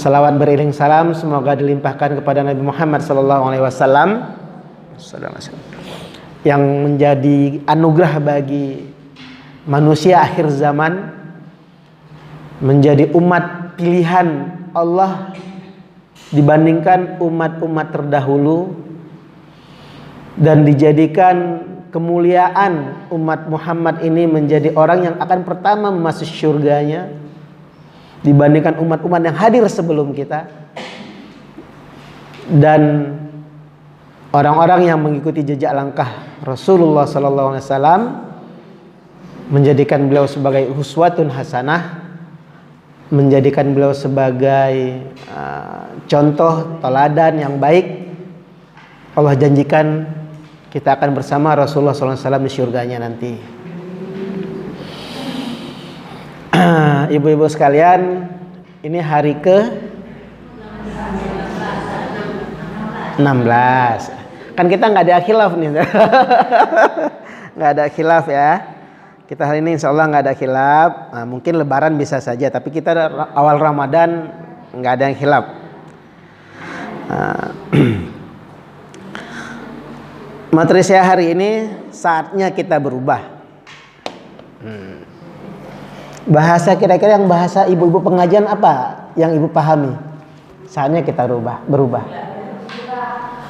Salawat beriring salam semoga dilimpahkan kepada Nabi Muhammad SAW yang menjadi anugerah bagi manusia akhir zaman, menjadi umat pilihan Allah dibandingkan umat-umat terdahulu, dan dijadikan kemuliaan umat Muhammad ini menjadi orang yang akan pertama memasuki surganya dibandingkan umat-umat yang hadir sebelum kita. Dan orang-orang yang mengikuti jejak langkah Rasulullah SAW menjadikan beliau sebagai uswatun hasanah, menjadikan beliau sebagai contoh teladan yang baik. Allah janjikan kita akan bersama Rasulullah SAW di surganya nanti. Ibu-ibu sekalian, ini hari ke 16. Kan kita nggak ada khilaf nih. Nggak ada khilaf ya. Kita hari ini insya Allah nggak ada khilaf. Nah, mungkin lebaran bisa saja, tapi kita awal Ramadan nggak ada yang khilaf. Materi saya hari ini saatnya kita berubah. Bahasa kira-kira yang bahasa ibu-ibu pengajian apa yang ibu pahami? Saatnya kita berubah.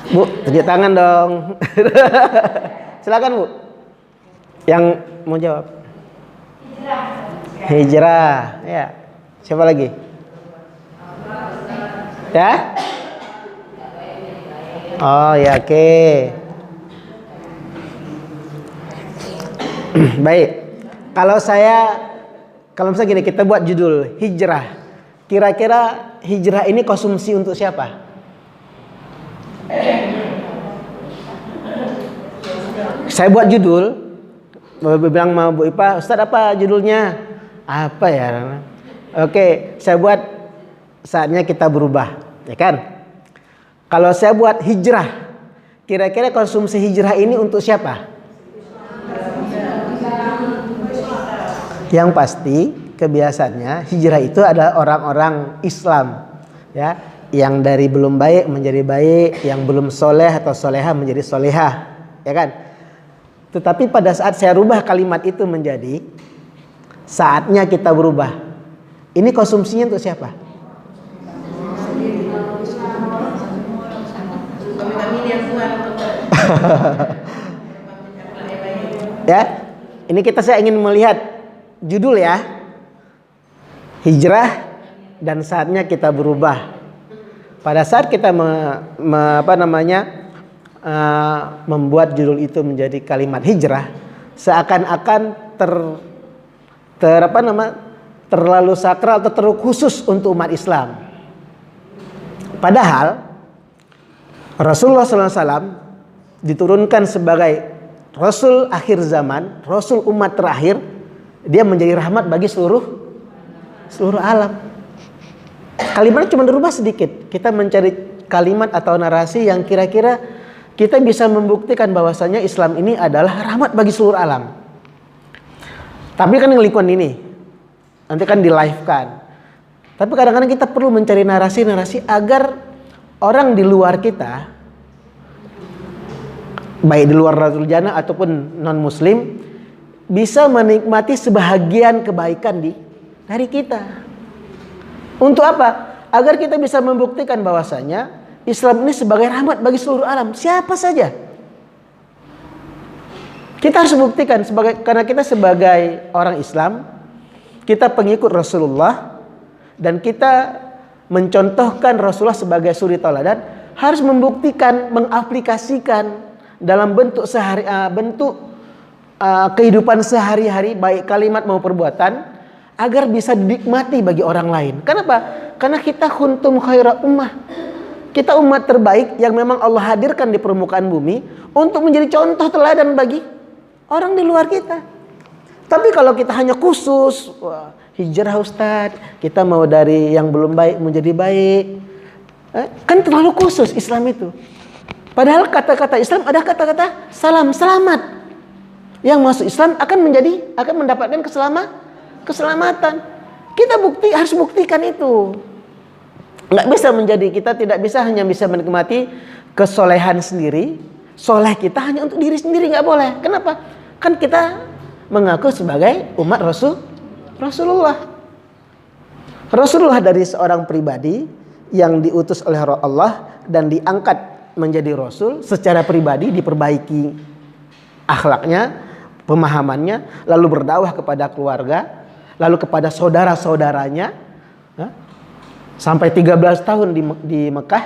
Bu, tunjuk tangan dong. Silakan Bu. Yang mau jawab. Hijrah. Ya. Siapa lagi? Ya? Oh ya, oke. Baik. Kalau misalnya gini, kita buat judul hijrah. Kira-kira hijrah ini konsumsi untuk siapa? Saya buat judul, bilang sama Bu Ipa, Ustaz apa judulnya? Apa ya? Oke, saya buat saatnya kita berubah, ya kan? Kalau saya buat hijrah, kira-kira konsumsi hijrah ini untuk siapa? Yang pasti kebiasaannya hijrah itu adalah orang-orang Islam, ya, yang dari belum baik menjadi baik, yang belum soleh atau soleha menjadi solehah, ya kan? Tetapi pada saat saya rubah kalimat itu menjadi saatnya kita berubah, ini konsumsinya untuk siapa? Ya, ini saya ingin melihat judul ya, hijrah dan saatnya kita berubah. Pada saat kita membuat judul itu menjadi kalimat hijrah, seakan-akan terlalu sakral atau terlalu khusus untuk umat Islam. Padahal Rasulullah SAW diturunkan sebagai Rasul akhir zaman, Rasul umat terakhir. Dia menjadi rahmat bagi seluruh alam. Kalimatnya cuma dirubah sedikit. Kita mencari kalimat atau narasi yang kira-kira kita bisa membuktikan bahwasanya Islam ini adalah rahmat bagi seluruh alam. Tapi kan yang lingkungan ini nanti kan di live kan. Tapi kadang-kadang kita perlu mencari narasi-narasi agar orang di luar kita, baik di luar Rasul Jannah ataupun non Muslim, bisa menikmati sebahagian kebaikan dari kita. Untuk apa? Agar kita bisa membuktikan bahwasanya Islam ini sebagai rahmat bagi seluruh alam, siapa saja. Kita harus buktikan karena kita sebagai orang Islam, kita pengikut Rasulullah dan kita mencontohkan Rasulullah sebagai suri tauladan, harus membuktikan, mengaplikasikan dalam bentuk kehidupan sehari-hari, baik kalimat maupun perbuatan, agar bisa dinikmati bagi orang lain. Kenapa? Karena kita kuntum khaira ummah. Kita umat terbaik yang memang Allah hadirkan di permukaan bumi untuk menjadi contoh teladan bagi orang di luar kita. Tapi kalau kita hanya khusus, hijrah Ustaz, kita mau dari yang belum baik menjadi baik, kan terlalu khusus Islam itu. Padahal kata-kata Islam ada kata-kata salam, selamat. Yang masuk Islam akan mendapatkan keselamatan. Kita harus buktikan itu. Nggak bisa menjadi, kita tidak bisa hanya bisa menikmati kesolehan sendiri. Soleh kita hanya untuk diri sendiri, nggak boleh. Kenapa? Kan kita mengaku sebagai umat Rasulullah. Rasulullah dari seorang pribadi yang diutus oleh Allah dan diangkat menjadi Rasul, secara pribadi diperbaiki akhlaknya, pemahamannya, lalu berdakwah kepada keluarga, lalu kepada saudara-saudaranya, sampai 13 tahun di Mekah,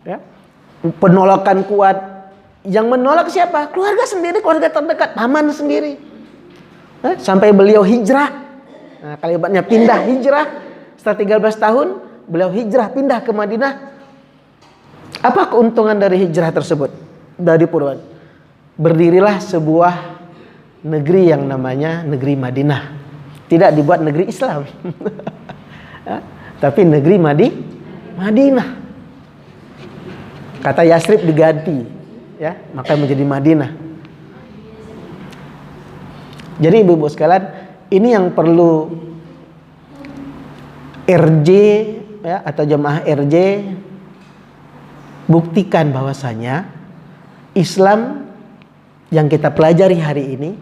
ya. Penolakan kuat. Yang menolak siapa? Keluarga sendiri, keluarga terdekat, paman sendiri. Sampai beliau hijrah. Nah, kalimatnya pindah hijrah. Setelah 13 tahun beliau hijrah pindah ke Madinah. Apa keuntungan dari hijrah tersebut? Dari Purwan, berdirilah sebuah negeri yang namanya negeri Madinah. Tidak dibuat negeri Islam. Tapi negeri Madinah. Kata Yasrib diganti, ya, maka menjadi Madinah. Jadi ibu-ibu sekalian, ini yang perlu RJ, ya, atau jemaah RJ buktikan bahwasanya Islam yang kita pelajari hari ini,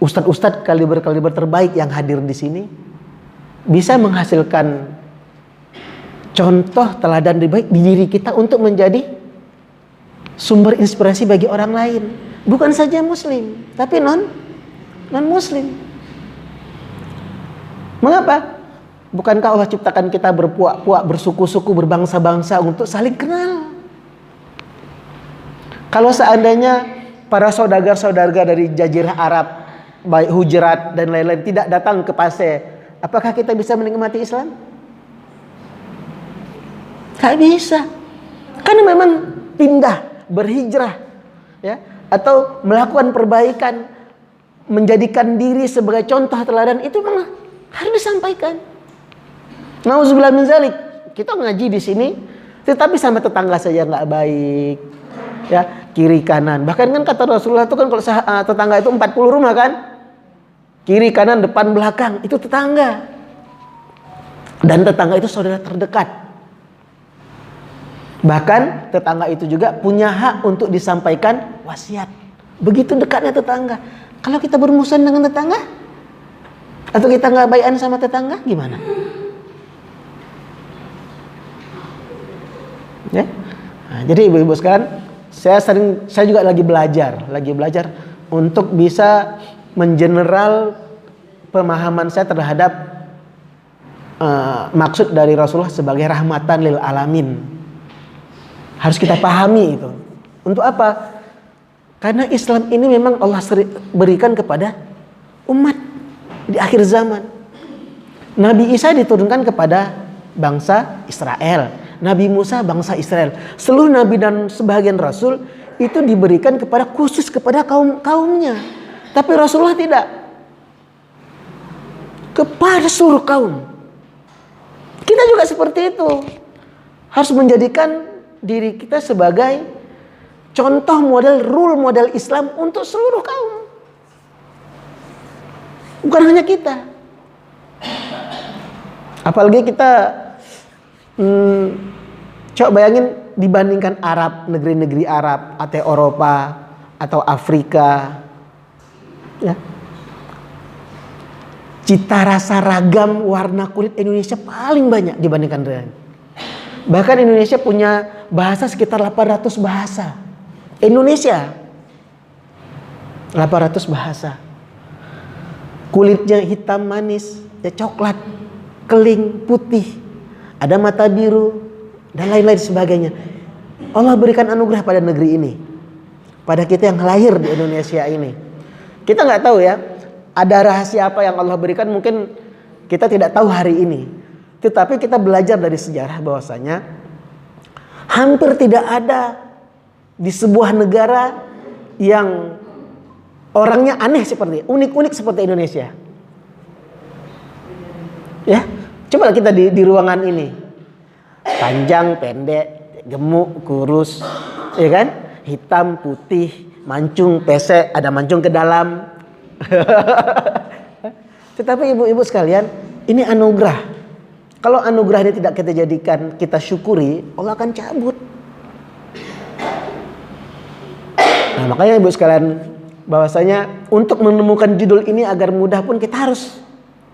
ustadz-ustadz kaliber-kaliber terbaik yang hadir di sini bisa menghasilkan contoh teladan terbaik di diri kita untuk menjadi sumber inspirasi bagi orang lain. Bukan saja muslim, tapi non muslim. Mengapa? Bukankah Allah ciptakan kita berpuak-puak, bersuku-suku, berbangsa-bangsa untuk saling kenal? Kalau seandainya para saudagar-saudagar dari Jazirah Arab, baik Hujurat dan lain-lain tidak datang ke Pasai, apakah kita bisa menikmati Islam? Gak bisa. Karena memang pindah, berhijrah, ya, atau melakukan perbaikan, menjadikan diri sebagai contoh teladan, itu memang harus disampaikan. Nauzubillah min zalik. Kita ngaji di sini, tetapi sama tetangga saja nggak baik, ya, kiri kanan. Bahkan kan kata Rasulullah itu kan kalau tetangga itu 40 rumah kan, kiri kanan depan belakang itu tetangga. Dan tetangga itu saudara terdekat. Bahkan tetangga itu juga punya hak untuk disampaikan wasiat. Begitu dekatnya tetangga. Kalau kita bermusuhan dengan tetangga, atau kita nggak baikan sama tetangga, gimana? Ya? Nah, jadi ibu-ibu sekalian, saya juga lagi belajar untuk bisa mengeneral pemahaman saya terhadap maksud dari Rasulullah sebagai rahmatan lil alamin. Harus kita pahami itu. Untuk apa? Karena Islam ini memang Allah berikan kepada umat di akhir zaman. Nabi Isa diturunkan kepada bangsa Israel, Nabi Musa bangsa Israel. Seluruh nabi dan sebagian rasul itu diberikan kepada khusus kepada kaumnya. Tapi Rasulullah tidak. Kepada seluruh kaum. Kita juga seperti itu. Harus menjadikan diri kita sebagai contoh model, role model Islam untuk seluruh kaum. Bukan hanya kita. Apalagi kita coba bayangin dibandingkan Arab, negeri-negeri Arab atau Eropa atau Afrika, ya. Cita rasa ragam warna kulit Indonesia paling banyak dibandingkan dengan. Bahkan Indonesia punya bahasa sekitar 800 bahasa. Indonesia 800 bahasa. Kulitnya hitam manis, ya, coklat, keling, putih, ada mata biru dan lain-lain sebagainya. Allah berikan anugerah pada negeri ini, pada kita yang lahir di Indonesia ini. Kita nggak tahu ya, ada rahasia apa yang Allah berikan, mungkin kita tidak tahu hari ini. Tetapi kita belajar dari sejarah bahwasanya hampir tidak ada di sebuah negara yang orangnya aneh seperti, unik-unik seperti Indonesia. Ya, coba kita di ruangan ini, panjang, pendek, gemuk, kurus, ya kan, hitam, putih, mancung, pesek, ada mancung ke dalam. Tetapi ibu-ibu sekalian, ini anugerah. Kalau anugerah ini tidak kita jadikan, kita syukuri, Allah akan cabut. Nah, makanya ibu sekalian, bahwasanya untuk menemukan judul ini agar mudah pun kita harus,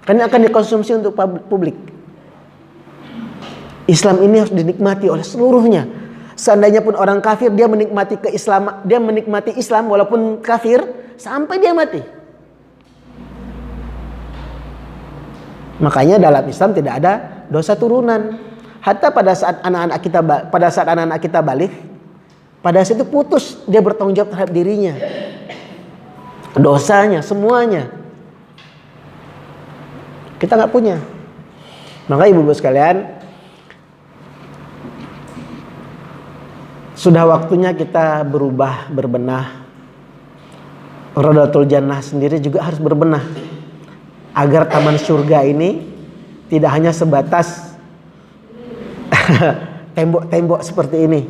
karena akan dikonsumsi untuk publik. Islam ini harus dinikmati oleh seluruhnya. Seandainya pun orang kafir, dia menikmati keislaman, dia menikmati Islam walaupun kafir sampai dia mati. Makanya dalam Islam tidak ada dosa turunan. Hatta pada saat anak-anak kita balik, pada saat itu putus, dia bertanggung jawab terhadap dirinya, dosanya, semuanya. Kita nggak punya. Maka ibu-ibu sekalian, sudah waktunya kita berubah, berbenah. Rodatul Jannah sendiri juga harus berbenah, agar taman surga ini tidak hanya sebatas tembok-tembok seperti ini.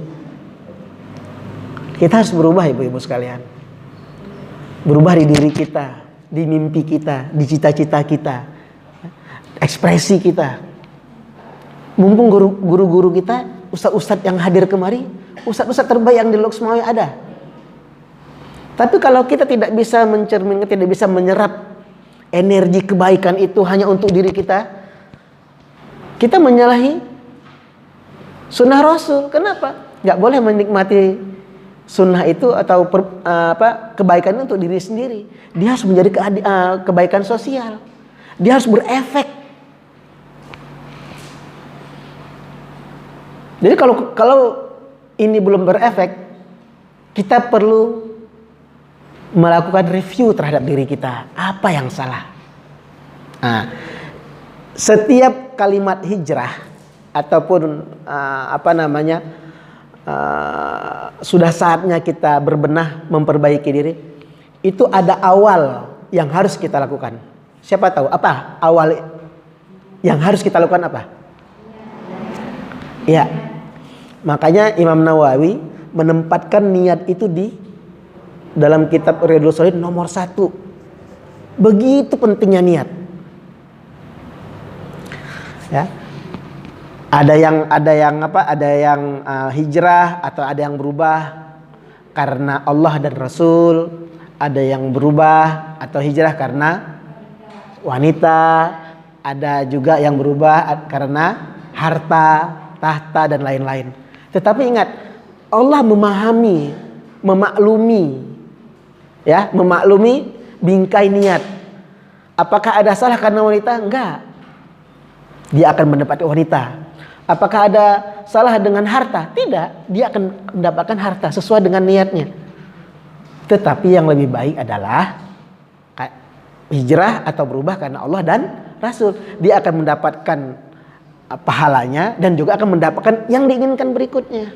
Kita harus berubah ibu-ibu sekalian. Berubah di diri kita, di mimpi kita, di cita-cita kita, ekspresi kita. Mumpung guru-guru kita, ustadz-ustadz yang hadir kemari, ustadz-ustadz terbaik yang di Loksmawe ada. Tapi kalau kita tidak bisa mencerminkan, tidak bisa menyerap energi kebaikan itu hanya untuk diri kita, kita menyalahi sunnah Rasul. Kenapa? Gak boleh menikmati sunnah itu atau kebaikan untuk diri sendiri. Dia harus menjadi kebaikan sosial. Dia harus berefek. Jadi kalau ini belum berefek, kita perlu melakukan review terhadap diri kita. Apa yang salah? Nah, setiap kalimat hijrah ataupun sudah saatnya kita berbenah, memperbaiki diri, itu ada awal yang harus kita lakukan. Siapa tahu apa awal yang harus kita lakukan apa? Ya, makanya Imam Nawawi menempatkan niat itu di dalam kitab Riyadhus Shalihin nomor 1. Begitu pentingnya niat. Ya. Ada yang hijrah atau ada yang berubah karena Allah dan Rasul, ada yang berubah atau hijrah karena wanita, ada juga yang berubah karena harta, tahta dan lain-lain. Tetapi ingat, Allah memahami, memaklumi bingkai niat. Apakah ada salah karena wanita? Enggak. Dia akan mendapati wanita. Apakah ada salah dengan harta? Tidak. Dia akan mendapatkan harta sesuai dengan niatnya. Tetapi yang lebih baik adalah hijrah atau berubah karena Allah dan Rasul. Dia akan mendapatkan pahalanya dan juga akan mendapatkan yang diinginkan berikutnya.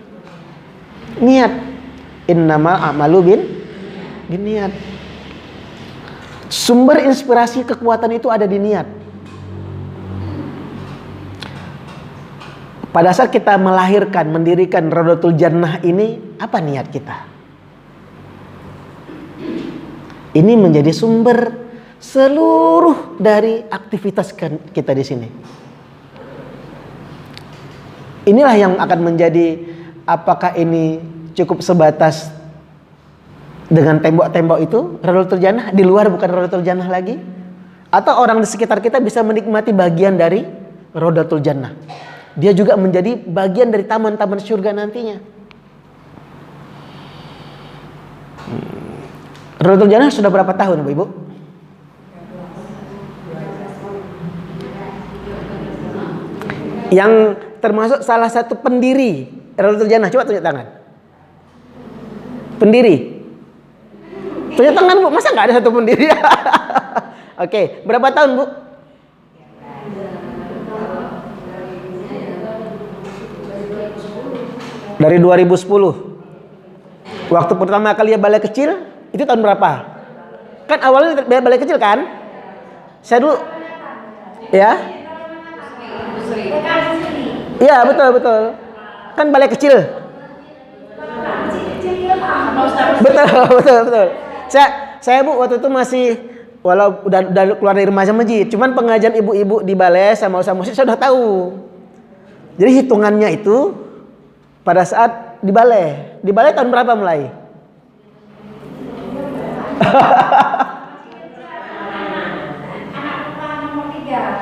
Niat. Innamal a'malu niat. Sumber inspirasi kekuatan itu ada di niat. Pada saat kita mendirikan Rodatul Jannah ini, apa niat kita? Ini menjadi sumber seluruh dari aktivitas kita di sini. Inilah yang akan menjadi, apakah ini cukup sebatas dengan tembok-tembok itu, Rodatul Jannah, di luar bukan Rodatul Jannah lagi? Atau orang di sekitar kita bisa menikmati bagian dari Rodatul Jannah. Dia juga menjadi bagian dari taman-taman surga nantinya. Rodatul Jannah sudah berapa tahun, Ibu? Yang termasuk salah satu pendiri Rodatul Jannah, coba tunjuk tangan. Pendiri. Tunjuk tangan, Bu. Masa nggak ada satu pendiri? Oke, berapa tahun, Bu? Dari 2010. Waktu pertama kali ya balai kecil, itu tahun berapa? Kan awalnya balai kecil kan? Saya dulu, ya? Iya, betul. Kan balai kecil. Betul. Saya Bu waktu itu masih walau udah keluar dari remaja masjid, cuman pengajian ibu-ibu di balai sama ustaz musik saya udah tahu. Jadi hitungannya itu pada saat di balai. Di balai tahun berapa mulai?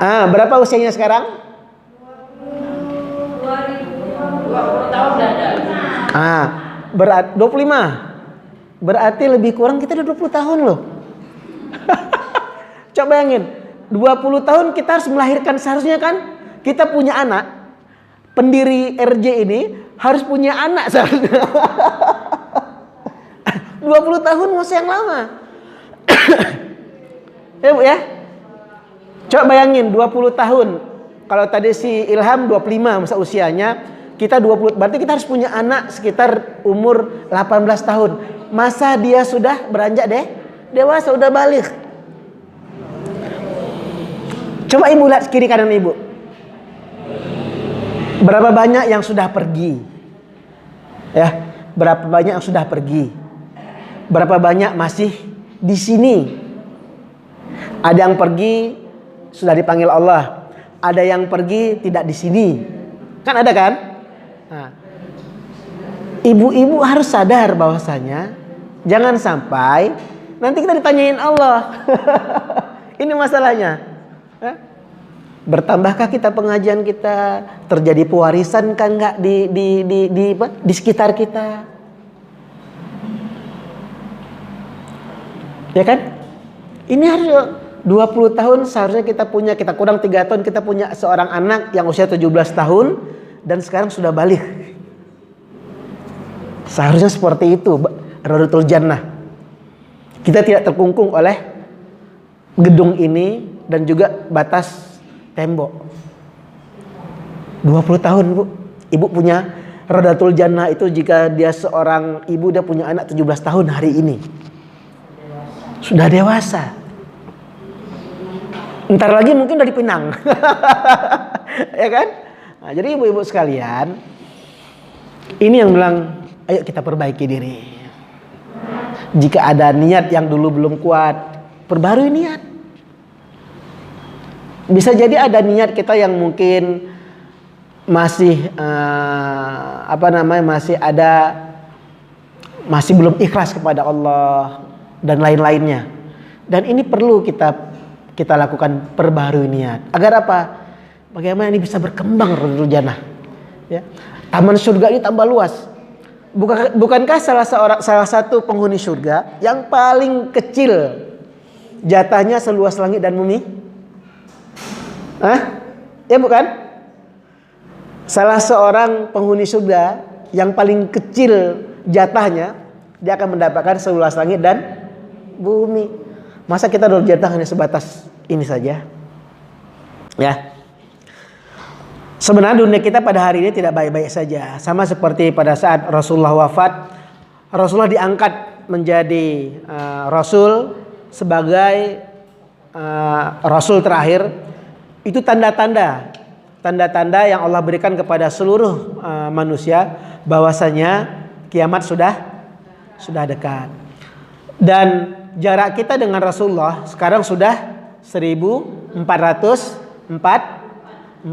Berapa usianya sekarang? 20 tahun ada. Berat 25. Berarti lebih kurang kita udah 20 tahun loh. Coba bayangin, 20 tahun kita harus melahirkan, seharusnya kan kita punya anak. Pendiri RJ ini harus punya anak seharusnya. 20 tahun masa yang lama. Ya Bu ya. Coba bayangin 20 tahun. Kalau tadi si Ilham 25 masa usianya, kita 20, berarti kita harus punya anak sekitar umur 18 tahun. Masa dia sudah beranjak dewasa, udah balik. Coba ibu lihat kiri kanan ibu. Berapa banyak yang sudah pergi? Ya, berapa banyak yang sudah pergi? Berapa banyak masih di sini? Ada yang pergi sudah dipanggil Allah, ada yang pergi tidak di sini. Kan ada kan? Nah, ibu-ibu harus sadar bahwasanya jangan sampai nanti kita ditanyain Allah. Ini masalahnya. Bertambahkah kita pengajian kita? Terjadi pewarisan kan nggak di sekitar kita? Ya kan? Ini harus 20 tahun seharusnya kita kurang 3 tahun kita punya seorang anak yang usia 17 tahun dan sekarang sudah balik. Seharusnya seperti itu, Raudatul Jannah. Kita tidak terkungkung oleh gedung ini dan juga batas tembok. 20 tahun Bu, ibu punya Raudatul Jannah itu jika dia seorang ibu dia punya anak 17 tahun hari ini. Sudah dewasa. Ntar lagi mungkin udah dipinang. Ya kan? Nah, jadi ibu-ibu sekalian, ini yang bilang, ayo kita perbaiki diri. Jika ada niat yang dulu belum kuat, perbarui niat. Bisa jadi ada niat kita yang mungkin masih masih belum ikhlas kepada Allah dan lain-lainnya. Dan ini perlu kita lakukan perbarui niat. Agar apa? Bagaimana ini bisa berkembang Raudatul Jannah? Ya. Taman surga ini tambah luas. Bukankah salah satu penghuni surga yang paling kecil jatahnya seluas langit dan bumi? Ya bukan? Salah seorang penghuni surga yang paling kecil jatahnya, dia akan mendapatkan seluas langit dan bumi. Masa kita dapat jatah hanya sebatas ini saja? Ya. Sebenarnya dunia kita pada hari ini tidak baik-baik saja. Sama seperti pada saat Rasulullah wafat, Rasulullah diangkat menjadi Rasul sebagai Rasul terakhir. Itu tanda-tanda yang Allah berikan kepada seluruh manusia bahwasanya kiamat sudah dekat. Dan jarak kita dengan Rasulullah sekarang sudah 1444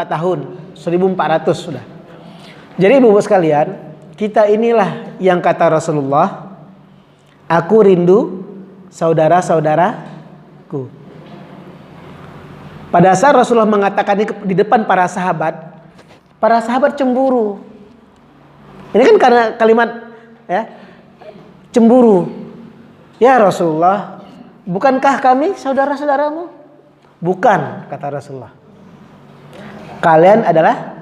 tahun, 1400 sudah. Jadi ibu-ibu sekalian, kita inilah yang kata Rasulullah, aku rindu saudara-saudaraku. Pada saat Rasulullah mengatakan ini di depan para sahabat cemburu. Ini kan karena kalimat ya, cemburu. Ya Rasulullah, bukankah kami saudara-saudaramu? Bukan, kata Rasulullah. Kalian adalah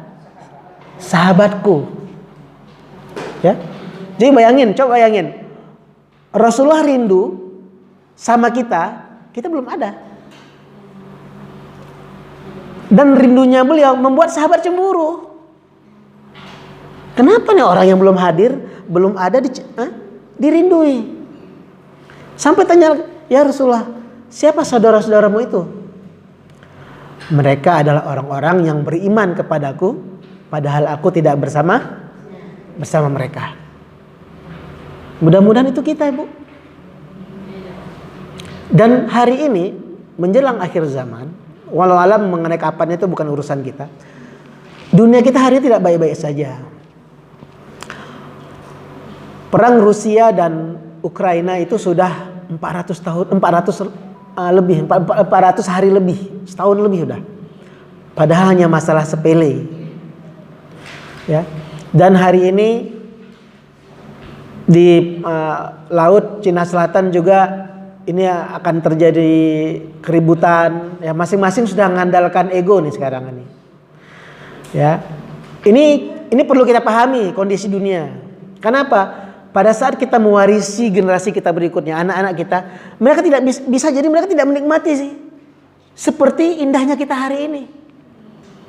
sahabatku. Ya. Jadi coba bayangin. Rasulullah rindu sama kita belum ada. Dan rindunya beliau membuat sahabat cemburu. Kenapa nih orang yang belum hadir, belum ada dirindui? Sampai tanya, ya Rasulullah, siapa saudara-saudaramu itu? Mereka adalah orang-orang yang beriman kepadaku, padahal aku tidak bersama mereka. Mudah-mudahan itu kita, Ibu. Dan hari ini menjelang akhir zaman, walau alam mengenai kapannya itu bukan urusan kita. Dunia kita hari ini tidak baik-baik saja. Perang Rusia dan Ukraina itu sudah 400 tahun, 400 hari lebih, setahun lebih udah. Padahal hanya masalah sepele. Ya. Dan hari ini di laut Cina Selatan juga ini akan terjadi keributan. Ya, masing-masing sudah mengandalkan ego nih sekarang ini. Ya. Ini perlu kita pahami kondisi dunia. Kenapa? Pada saat kita mewarisi generasi kita berikutnya, anak-anak kita, mereka tidak bisa jadi mereka tidak menikmati sih. Seperti indahnya kita hari ini.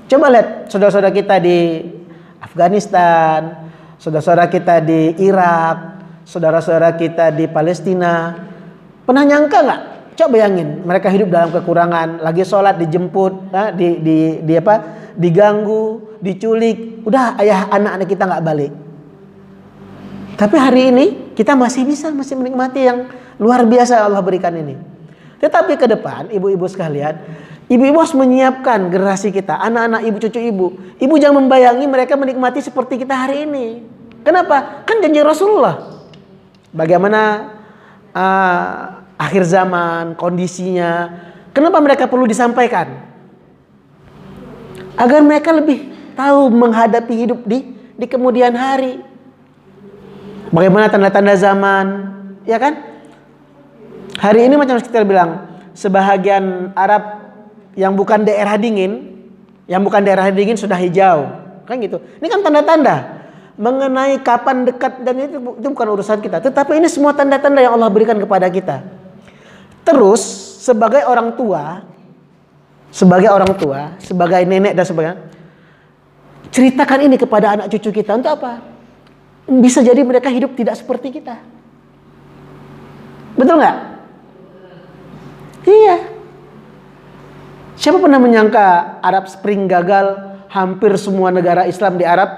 Coba lihat saudara-saudara kita di Afghanistan, saudara-saudara kita di Irak, saudara-saudara kita di Palestina. Pernah nyangka nggak? Coba bayangin, mereka hidup dalam kekurangan, lagi sholat dijemput, diganggu, diculik. Udah ayah anak-anak kita nggak balik. Tapi hari ini kita masih menikmati yang luar biasa Allah berikan ini. Tetapi ke depan ibu-ibu sekalian, ibu-ibu harus menyiapkan generasi kita, anak-anak ibu, cucu ibu. Ibu jangan membayangi mereka menikmati seperti kita hari ini. Kenapa? Kan janji Rasulullah. Bagaimana akhir zaman, kondisinya. Kenapa mereka perlu disampaikan? Agar mereka lebih tahu menghadapi hidup di kemudian hari. Bagaimana tanda-tanda zaman, ya kan? Hari ini macam kita bilang, sebahagian Arab yang bukan daerah dingin sudah hijau, kan gitu. Ini kan tanda-tanda mengenai kapan dekat dan itu bukan urusan kita. Tetapi ini semua tanda-tanda yang Allah berikan kepada kita. Terus sebagai orang tua, sebagai nenek dan sebagainya, ceritakan ini kepada anak cucu kita untuk apa? Bisa jadi mereka hidup tidak seperti kita. Betul nggak? Iya. Siapa pernah menyangka Arab Spring gagal? Hampir semua negara Islam di Arab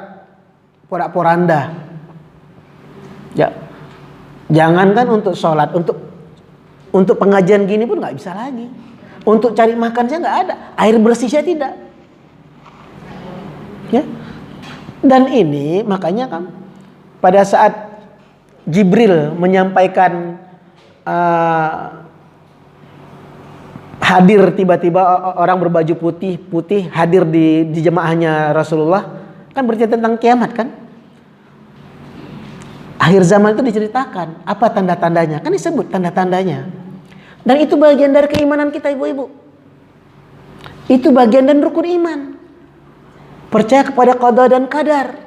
porak-poranda. Ya, jangankan untuk sholat, untuk pengajian gini pun nggak bisa lagi. Untuk cari makan saya nggak ada, air bersih saya tidak. Ya, dan ini makanya kan. Pada saat Jibril menyampaikan hadir tiba-tiba orang berbaju putih hadir di jemaahnya Rasulullah, kan bercerita tentang kiamat kan? Akhir zaman itu diceritakan apa tanda-tandanya, kan disebut tanda-tandanya. Dan itu bagian dari keimanan kita ibu-ibu. Itu bagian dan rukun iman. Percaya kepada qada dan qadar.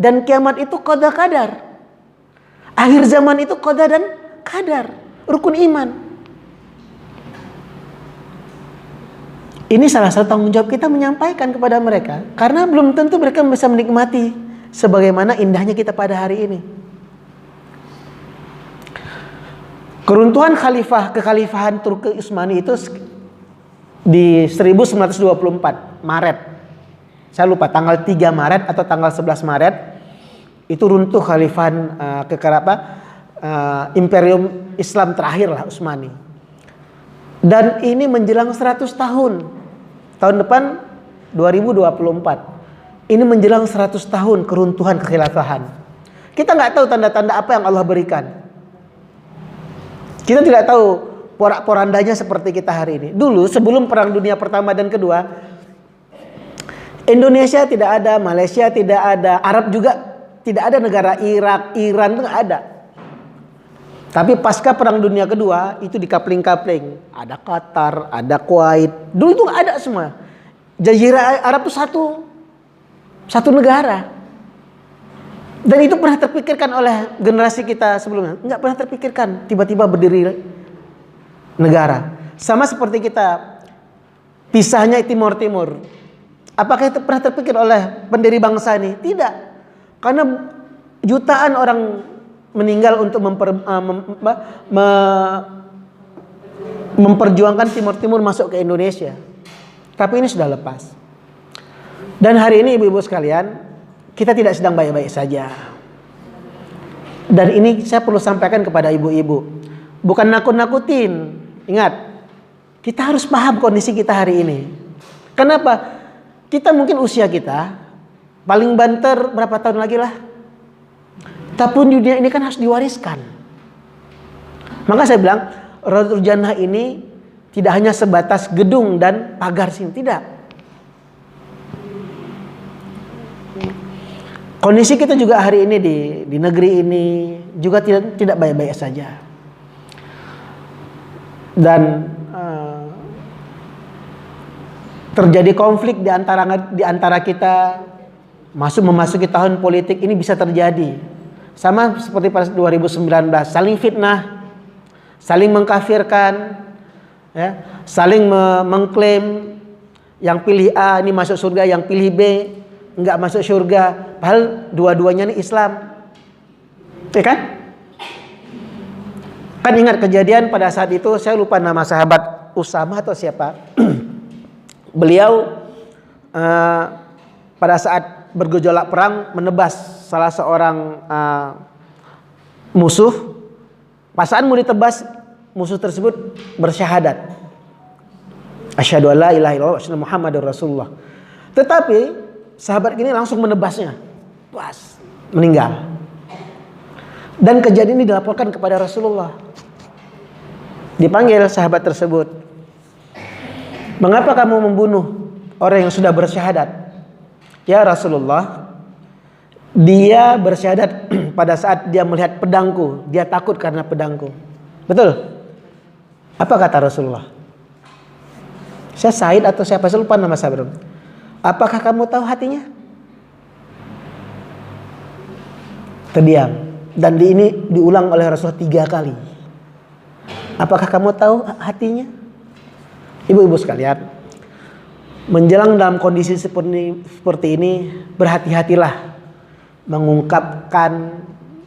Dan kiamat itu qada qadar. Akhir zaman itu qada dan qadar. Rukun iman. Ini salah satu tanggung jawab kita menyampaikan kepada mereka. Karena belum tentu mereka bisa menikmati sebagaimana indahnya kita pada hari ini. Keruntuhan kekhalifahan Turki Utsmani itu di 1924 Maret. Saya lupa tanggal 3 Maret atau tanggal 11 Maret itu runtuh khalifahan Imperium Islam terakhir lah Utsmani. Dan ini menjelang 100 tahun. Tahun depan 2024. Ini menjelang 100 tahun keruntuhan kekhilafahan. Kita nggak tahu tanda-tanda apa yang Allah berikan. Kita tidak tahu porak-porandanya seperti kita hari ini. Dulu sebelum Perang Dunia Pertama dan Kedua, Indonesia tidak ada, Malaysia tidak ada, Arab juga tidak ada, negara Irak, Iran itu nggak ada. Tapi pasca Perang Dunia Kedua itu dikapling-kapling. Ada Qatar, ada Kuwait. Dulu itu nggak ada semua. Jazirah Arab itu satu negara. Dan itu pernah terpikirkan oleh generasi kita sebelumnya. Nggak pernah terpikirkan tiba-tiba berdiri negara. Sama seperti kita pisahnya Timur Timur. Apakah itu pernah terpikir oleh pendiri bangsa ini? Tidak. Karena jutaan orang meninggal untuk memperjuangkan Timur Timur masuk ke Indonesia. Tapi ini sudah lepas. Dan hari ini ibu-ibu sekalian, kita tidak sedang baik-baik saja. Dan ini saya perlu sampaikan kepada ibu-ibu. Bukan nakut-nakutin. Ingat, kita harus paham kondisi kita hari ini. Kenapa? Kita mungkin usia kita paling banter berapa tahun lagi lah. Tapi dunia ini kan harus diwariskan. Maka saya bilang Raudhatul Jannah ini tidak hanya sebatas gedung dan pagar sini, tidak. Kondisi kita juga hari ini di negeri ini juga tidak baik-baik saja. Dan terjadi konflik di antara kita, memasuki tahun politik ini bisa terjadi. Sama seperti pada 2019, saling fitnah, saling mengkafirkan, ya, saling mengklaim yang pilih A ini masuk surga, yang pilih B enggak masuk surga, padahal dua-duanya ini Islam. Ya kan? Kan ingat kejadian pada saat itu, saya lupa nama sahabat Usama atau siapa. Beliau pada saat bergejolak perang menebas salah seorang musuh. Pas saat mau ditebas, musuh tersebut bersyahadat, asyhadu alla ilaha illallah wa asyhadu muhammadar rasulullah. Tetapi sahabat ini langsung menebasnya, pas meninggal. Dan kejadian ini dilaporkan kepada Rasulullah. Dipanggil sahabat tersebut, mengapa kamu membunuh orang yang sudah bersyahadat? Ya Rasulullah, dia bersyahadat pada saat dia melihat pedangku, dia takut karena pedangku. Betul? Apa kata Rasulullah? Saya Said atau siapa, saya lupa nama sahabat. Apakah kamu tahu hatinya? Terdiam. Dan ini diulang oleh Rasulullah 3 kali. Apakah kamu tahu hatinya? Ibu-ibu sekalian, menjelang dalam kondisi seperti ini, berhati-hatilah mengungkapkan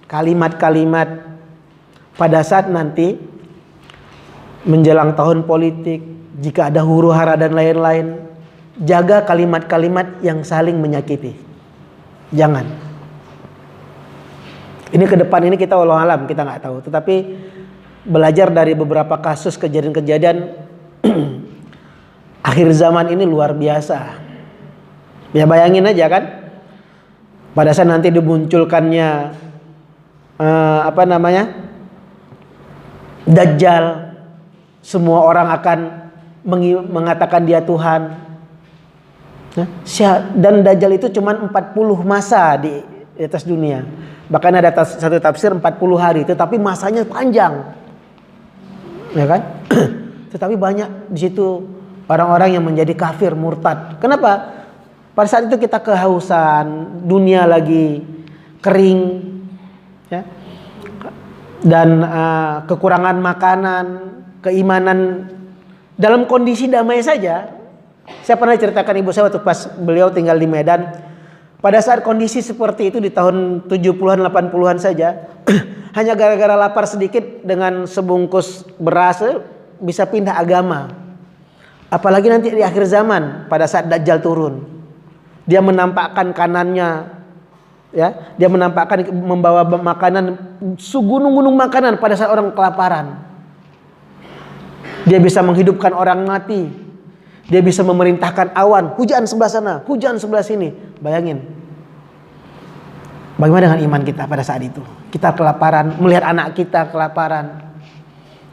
kalimat-kalimat pada saat nanti menjelang tahun politik, jika ada huru-hara dan lain-lain. Jaga kalimat-kalimat yang saling menyakiti. Jangan. Ini ke depan ini kita wallahu alam, kita nggak tahu. Tetapi belajar dari beberapa kasus kejadian-kejadian akhir zaman ini luar biasa. Ya bayangin aja kan, pada saat nanti dimunculkannya Dajjal, semua orang akan mengatakan dia Tuhan. Dan Dajjal itu cuma 40 masa di atas dunia. Bahkan ada satu tafsir 40 hari, tetapi masanya panjang. Ya kan? Tetapi banyak di situ orang-orang yang menjadi kafir, murtad. Kenapa? Pada saat itu kita kehausan, dunia lagi kering, ya. Dan kekurangan makanan, keimanan, dalam kondisi damai saja. Saya pernah ceritakan ibu saya waktu pas beliau tinggal di Medan. Pada saat kondisi seperti itu di tahun 70-an 80-an saja, hanya gara-gara lapar sedikit dengan sebungkus beras bisa pindah agama. Apalagi nanti di akhir zaman pada saat Dajjal turun. Dia menampakkan kanannya, ya, dia menampakkan membawa makanan, segunung-gunung makanan pada saat orang kelaparan. Dia bisa menghidupkan orang mati. Dia bisa memerintahkan awan, hujan sebelah sana, hujan sebelah sini. Bayangin, bagaimana dengan iman kita pada saat itu? Kita kelaparan, melihat anak kita kelaparan.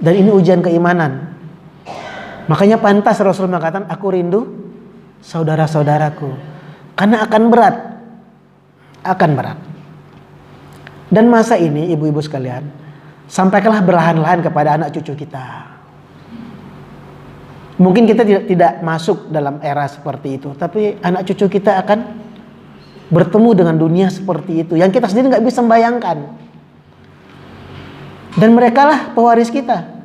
Dan ini ujian keimanan. Makanya pantas Rasul mengatakan, aku rindu saudara-saudaraku. Karena akan berat. Akan berat. Dan masa ini ibu-ibu sekalian, sampaikanlah berlahan-lahan kepada anak cucu kita. Mungkin kita tidak masuk dalam era seperti itu, tapi anak cucu kita akan bertemu dengan dunia seperti itu yang kita sendiri nggak bisa membayangkan. Dan mereka lah pewaris kita.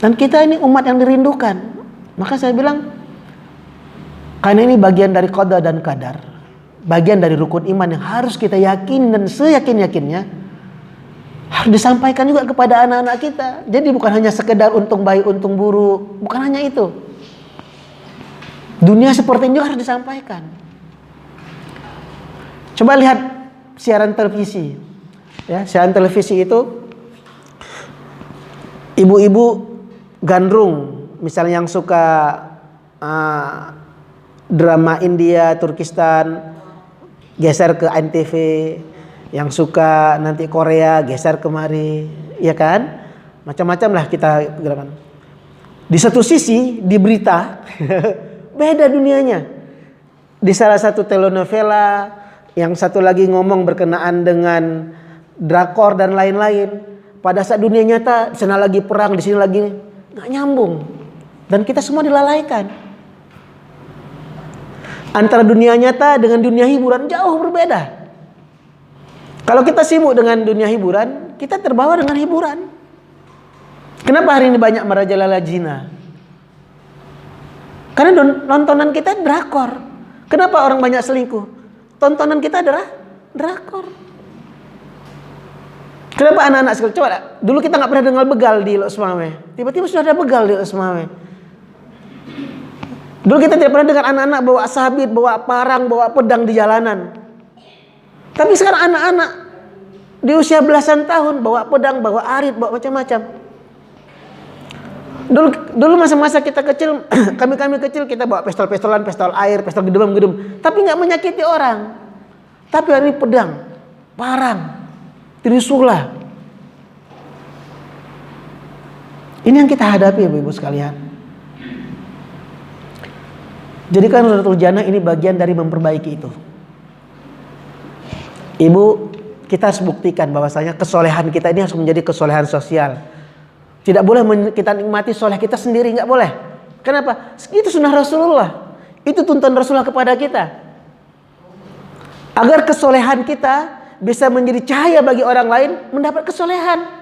Dan kita ini umat yang dirindukan. Maka saya bilang, karena ini bagian dari qada dan qadar, bagian dari rukun iman yang harus kita yakin dan seyakin-yakinnya harus disampaikan juga kepada anak-anak kita. Jadi bukan hanya sekedar untung baik, untung buruk. Bukan hanya itu. Dunia seperti ini juga harus disampaikan. Coba lihat siaran televisi. Ya, siaran televisi itu ibu-ibu gandrung, misalnya yang suka drama India, Turkistan, geser ke Antv, yang suka nanti Korea, geser kemari, ya kan? Macam-macam lah kita gerakan. Di satu sisi di berita beda dunianya. Di salah satu telenovela, yang satu lagi ngomong berkenaan dengan drakor dan lain-lain. Pada saat dunia nyata, di sana lagi perang, di sini lagi nggak nyambung. Dan kita semua dilalaikan. Antara dunia nyata dengan dunia hiburan jauh berbeda. Kalau kita sibuk dengan dunia hiburan, kita terbawa dengan hiburan. Kenapa hari ini banyak merajalela zina? Karena nontonan kita drakor. Kenapa orang banyak selingkuh? Tontonan kita adalah drakor. Kenapa anak-anak sekolah? Coba, dulu kita nggak pernah dengar begal di Lok Sumawe. Tiba-tiba sudah ada begal di Lok Sumawe. Dulu kita tidak pernah dengar anak-anak bawa sabit, bawa parang, bawa pedang di jalanan. Tapi sekarang anak-anak di usia belasan tahun bawa pedang, bawa arit, bawa macam-macam. Dulu masa-masa kita kecil, kami kecil kita bawa pistol-pistolan, pistol air, pistol gedum-gedum, tapi nggak menyakiti orang. Tapi hari ini pedang, parang, trisula. Ini yang kita hadapi, Ibu-ibu sekalian. Jadikan Suratul Jannah ini bagian dari memperbaiki itu. Ibu, kita harus buktikan bahwasanya kesolehan kita ini harus menjadi kesolehan sosial. Tidak boleh kita nikmati soleh kita sendiri, nggak boleh. Kenapa? Itu sunnah Rasulullah. Itu tuntunan Rasulullah kepada kita. Agar kesolehan kita bisa menjadi cahaya bagi orang lain, mendapat kesolehan.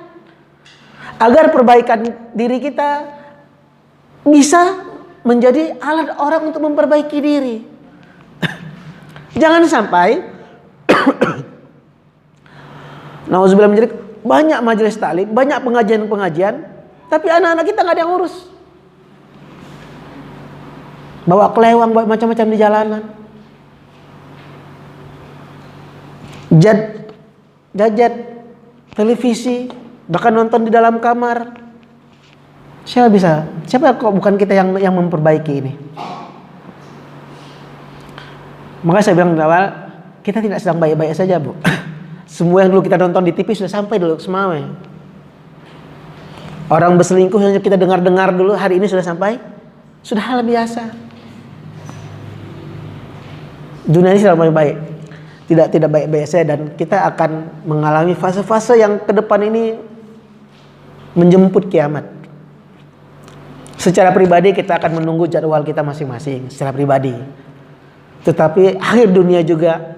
Agar perbaikan diri kita bisa menjadi alat orang untuk memperbaiki diri. Jangan sampai nauzubillah menjadi banyak majelis taklim, banyak pengajian-pengajian, tapi anak-anak kita nggak ada yang urus. Bawa kelewang, bawa macam-macam di jalanan. Gadget, televisi, bahkan nonton di dalam kamar. Siapa kok bukan kita yang memperbaiki ini? Maka saya bilang di awal, kita tidak sedang baik-baik saja, Bu. Semua yang dulu kita nonton di TV sudah sampai dulu Sumawe. Orang berselingkuh yang kita dengar-dengar dulu hari ini sudah sampai, sudah hal biasa. Dunia ini sedang baik-baik, tidak baik-baik saja, dan kita akan mengalami fase-fase yang ke depan ini menjemput kiamat. Secara pribadi kita akan menunggu jadwal kita masing-masing secara pribadi. Tetapi akhir dunia juga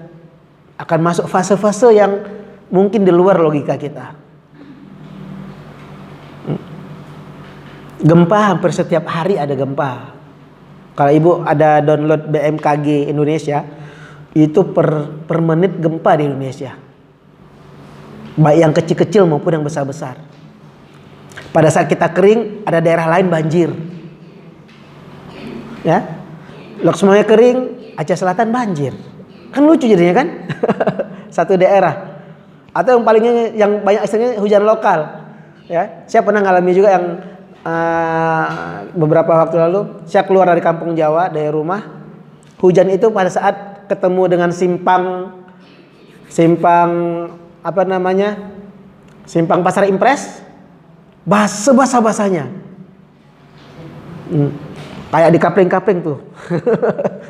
akan masuk fase-fase yang mungkin di luar logika kita. Gempa hampir setiap hari ada gempa. Kalau Ibu ada download BMKG Indonesia, itu per menit gempa di Indonesia. Baik yang kecil-kecil maupun yang besar-besar. Pada saat kita kering, ada daerah lain banjir. Ya, Lok Sumawe kering, Aceh Selatan banjir. Kan lucu jadinya kan? Satu daerah. Atau yang palingnya yang banyak istilahnya hujan lokal. Ya, saya pernah ngalami juga yang beberapa waktu lalu saya keluar dari kampung Jawa, dari rumah. Hujan itu pada saat ketemu dengan simpang apa namanya? Simpang Pasar Impres. Basah-basahnya. Kayak di kapling-kapling tuh.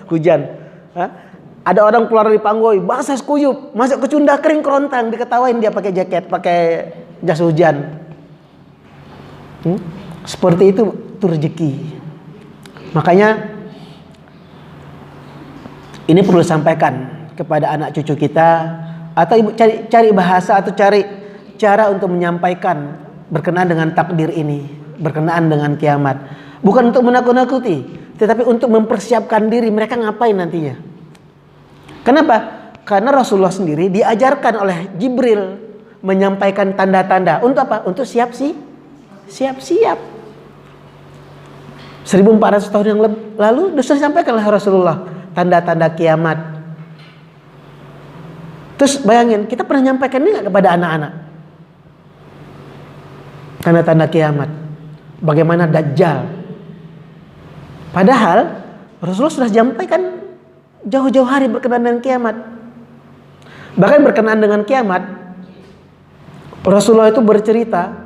Hujan. Ada orang keluar dari Panggoy, basah sekuyup, masuk ke Cunda kering kerontang, diketawain dia pakai jaket, pakai jas hujan. Seperti itu rezeki. Makanya ini perlu disampaikan kepada anak cucu kita, atau Ibu cari bahasa atau cari cara untuk menyampaikan berkenaan dengan takdir ini, berkenaan dengan kiamat. Bukan untuk menakut-nakuti, tetapi untuk mempersiapkan diri mereka ngapain nantinya. Kenapa? Karena Rasulullah sendiri diajarkan oleh Jibril menyampaikan tanda-tanda. Untuk apa? Untuk siap-siap. 1400 tahun yang lalu sudah disampaikan oleh Rasulullah tanda-tanda kiamat. Terus bayangin, kita pernah nyampaikan ini nggak kepada anak-anak? Tanda-tanda kiamat. bagaimana Dajjal. Padahal Rasulullah sudah sampaikan jauh-jauh hari berkenaan dengan kiamat. Bahkan berkenaan dengan kiamat, Rasulullah itu bercerita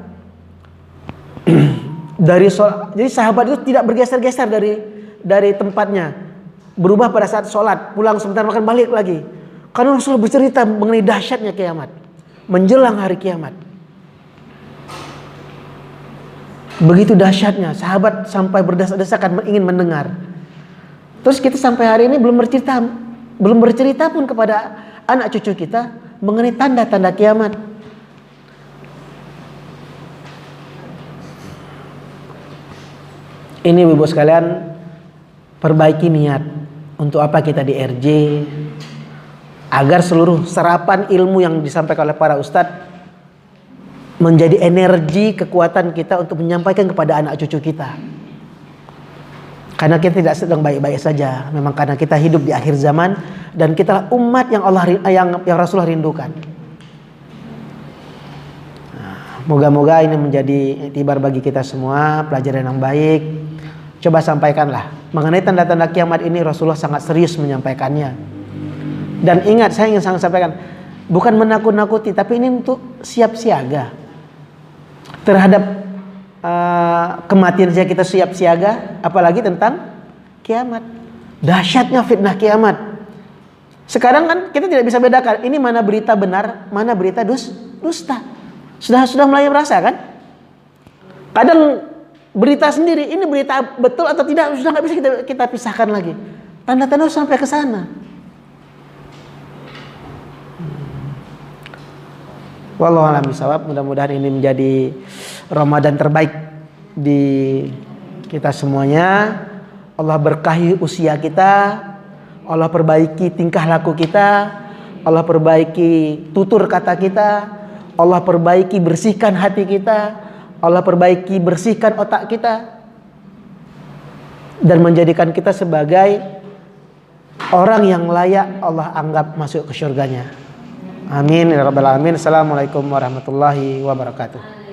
jadi sahabat itu tidak bergeser-geser dari tempatnya, berubah pada saat sholat, pulang sebentar makan balik lagi. Karena Rasulullah bercerita mengenai dahsyatnya kiamat, menjelang hari kiamat. Begitu dahsyatnya, sahabat sampai berdesak-desakan ingin mendengar. Terus kita sampai hari ini belum bercerita pun kepada anak cucu kita mengenai tanda-tanda kiamat. Ini ibu sekalian, perbaiki niat untuk apa kita di RJ, agar seluruh serapan ilmu yang disampaikan oleh para ustadz menjadi energi kekuatan kita untuk menyampaikan kepada anak cucu kita. Karena kita tidak sedang baik-baik saja, memang karena kita hidup di akhir zaman dan kita umat yang yang Rasulullah rindukan. Moga-moga ini menjadi iktibar bagi kita semua, pelajaran yang baik. Coba sampaikanlah mengenai tanda-tanda kiamat ini. Rasulullah sangat serius menyampaikannya. Dan ingat, saya ingin sampaikan, bukan menakut-nakuti, tapi ini untuk siap siaga terhadap kematian saja kita siap siaga, apalagi tentang kiamat. Dahsyatnya fitnah kiamat. Sekarang kan kita tidak bisa bedakan ini mana berita benar, mana berita dusta. Sudah mulai merasa kan? Kadang berita sendiri ini berita betul atau tidak sudah nggak bisa kita pisahkan lagi. Tanda-tanda sampai ke sana. Wallahu a'lam bishawab. Mudah-mudahan ini menjadi Ramadan terbaik di kita semuanya. Allah berkahi usia kita, Allah perbaiki tingkah laku kita, Allah perbaiki tutur kata kita, Allah perbaiki bersihkan hati kita, Allah perbaiki bersihkan otak kita, dan menjadikan kita sebagai orang yang layak Allah anggap masuk ke surganya. Amin ya rabbal alamin. Assalamualaikum warahmatullahi wabarakatuh.